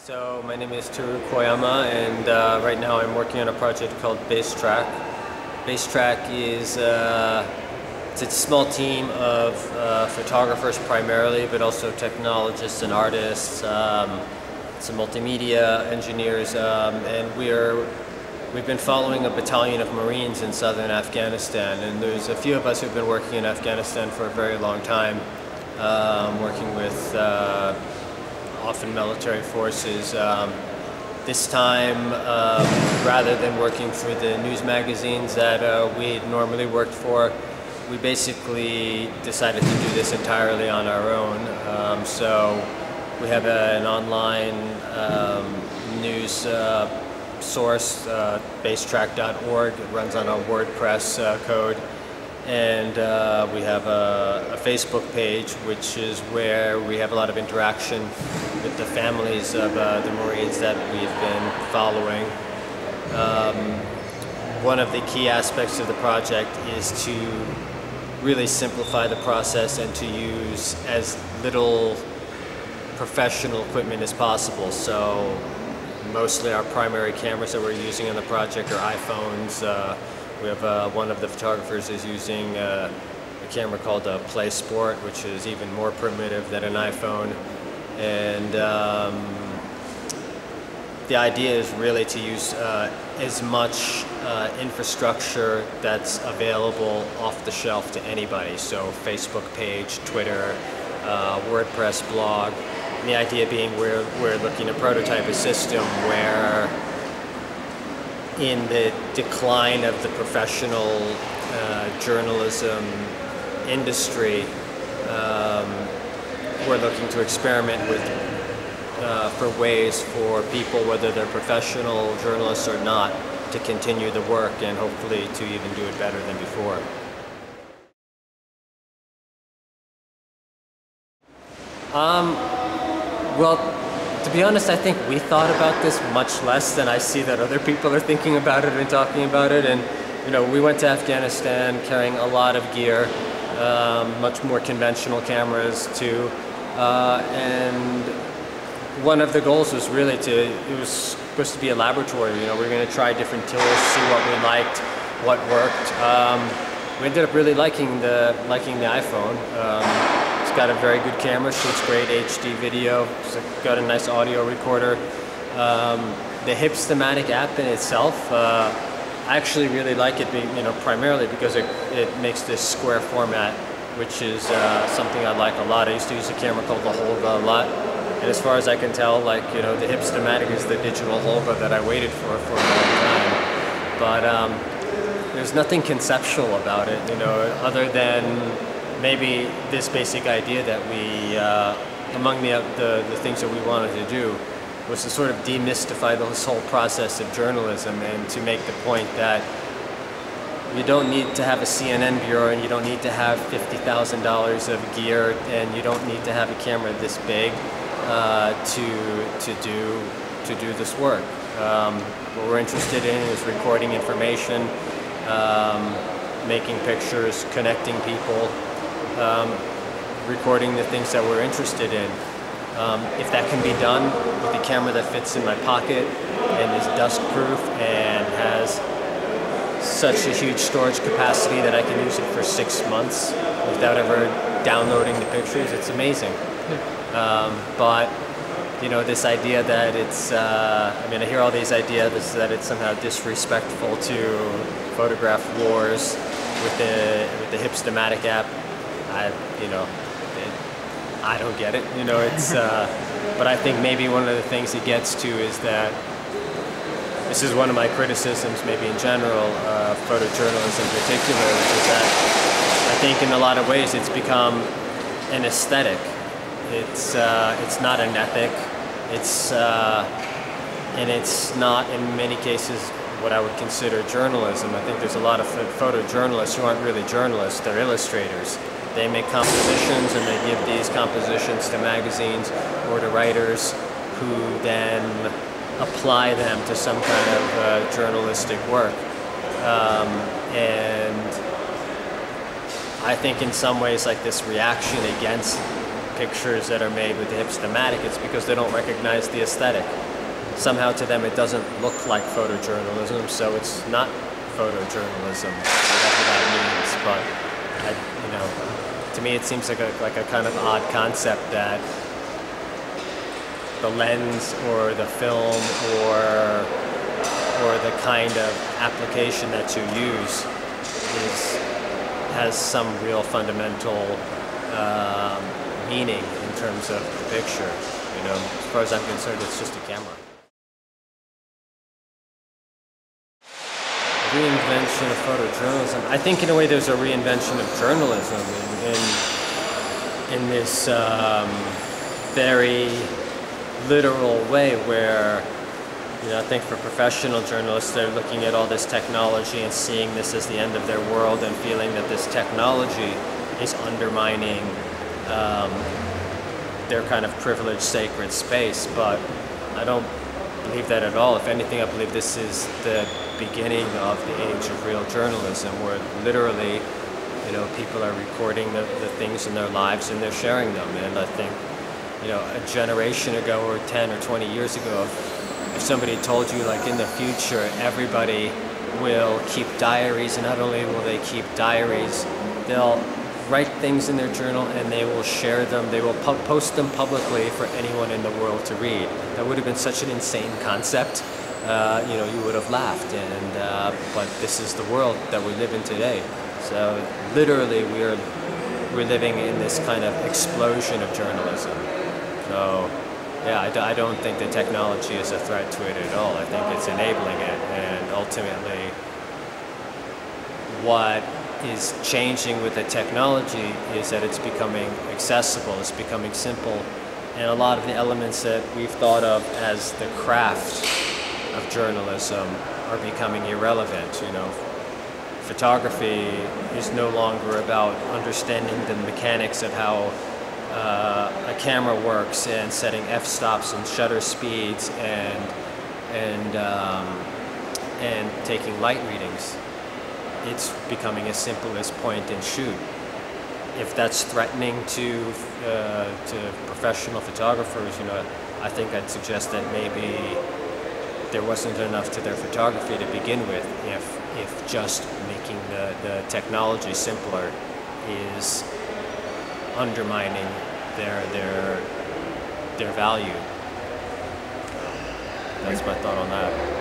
So my name is Teru Kuwayama, and right now I'm working on a project called Basetrack. Basetrack is it's a small team of photographers primarily, but also technologists and artists, some multimedia engineers, and we've been following a battalion of Marines in southern Afghanistan, and there's a few of us who've been working in Afghanistan for a very long time, working with often military forces. This time, rather than working for the news magazines that we normally worked for, we basically decided to do this entirely on our own. So we have an online news source, basetrack.org. It runs on a WordPress code. And we have a Facebook page, which is where we have a lot of interaction with the families of the Marines that we've been following. One of the key aspects of the project is to really simplify the process and to use as little professional equipment as possible. So mostly our primary cameras that we're using on the project are iPhones. We have one of the photographers is using a camera called a Play Sport, which is even more primitive than an iPhone. And the idea is really to use as much infrastructure that's available off the shelf to anybody. So Facebook page, Twitter, WordPress blog. And the idea being we're looking to prototype a system where in the decline of the professional journalism industry, we're looking to experiment with for ways for people, whether they're professional journalists or not, to continue the work and hopefully to even do it better than before. Well, to be honest, I think we thought about this much less than I see that other people are thinking about it and talking about it. And you know, we went to Afghanistan carrying a lot of gear, much more conventional cameras too. And one of the goals was really it was supposed to be a laboratory. You know, we were going to try different tools, see what we liked, what worked. We ended up really liking the iPhone. It's got a very good camera, shoots great HD video, it's got a nice audio recorder. The Hipstamatic app in itself, I actually really like it, primarily because it makes this square format, which is something I like a lot. I used to use a camera called the Holga a lot, and as far as I can tell, the Hipstamatic is the digital Holga that I waited for a long time. But there's nothing conceptual about it, other than maybe this basic idea that we, among the things that we wanted to do, was to sort of demystify this whole process of journalism and to make the point that you don't need to have a CNN bureau and you don't need to have $50,000 of gear and you don't need to have a camera this big to do this work. What we're interested in is recording information, making pictures, connecting people, recording the things that we're interested in. If that can be done with a camera that fits in my pocket and is dust-proof and has such a huge storage capacity that I can use it for 6 months without ever downloading the pictures, it's amazing. But this idea that it's, I hear all these ideas that it's somehow disrespectful to photograph wars with the Hipstamatic app. I don't get it. It's. But I think maybe one of the things it gets to is that this is one of my criticisms, maybe in general, photojournalism in particular, which is that I think in a lot of ways it's become an aesthetic. It's not an ethic. And it's not in many cases what I would consider journalism. I think there's a lot of photojournalists who aren't really journalists, they're illustrators. They make compositions and they give these compositions to magazines or to writers who then apply them to some kind of journalistic work. And I think in some ways this reaction against pictures that are made with the Hipstamatic, it's because they don't recognize the aesthetic. Somehow to them it doesn't look like photojournalism, so it's not photojournalism, whatever that means. But you know, to me it seems like a kind of odd concept that the lens or the film or the kind of application that you use has some real fundamental meaning in terms of the picture. You know, as far as I'm concerned, it's just a camera. Reinvention of photojournalism. I think in a way there's a reinvention of journalism in this very literal way where, you know, I think for professional journalists, they're looking at all this technology and seeing this as the end of their world and feeling that this technology is undermining their kind of privileged, sacred space. But I don't believe that at all. If anything, I believe this is the beginning of the age of real journalism, where literally, you know, people are recording the things in their lives and they're sharing them. And I think, you know, a generation ago or 10 or 20 years ago, if somebody told you, like, in the future everybody will keep diaries, and not only will they keep diaries, they'll write things in their journal and they will share them, they will post them publicly for anyone in the world to read. That would have been such an insane concept. You know, you would have laughed, and but this is the world that we live in today. So literally we're living in this kind of explosion of journalism. So yeah, I don't think the technology is a threat to it at all. I think it's enabling it, and ultimately what is changing with the technology is that it's becoming accessible, it's becoming simple, and a lot of the elements that we've thought of as the craft of journalism are becoming irrelevant. You know, photography is no longer about understanding the mechanics of how a camera works and setting f-stops and shutter speeds and taking light readings. It's becoming as simple as point and shoot. If that's threatening to professional photographers, you know, I think I'd suggest that maybe there wasn't enough to their photography to begin with. If just making the technology simpler is undermining their value. That's my thought on that.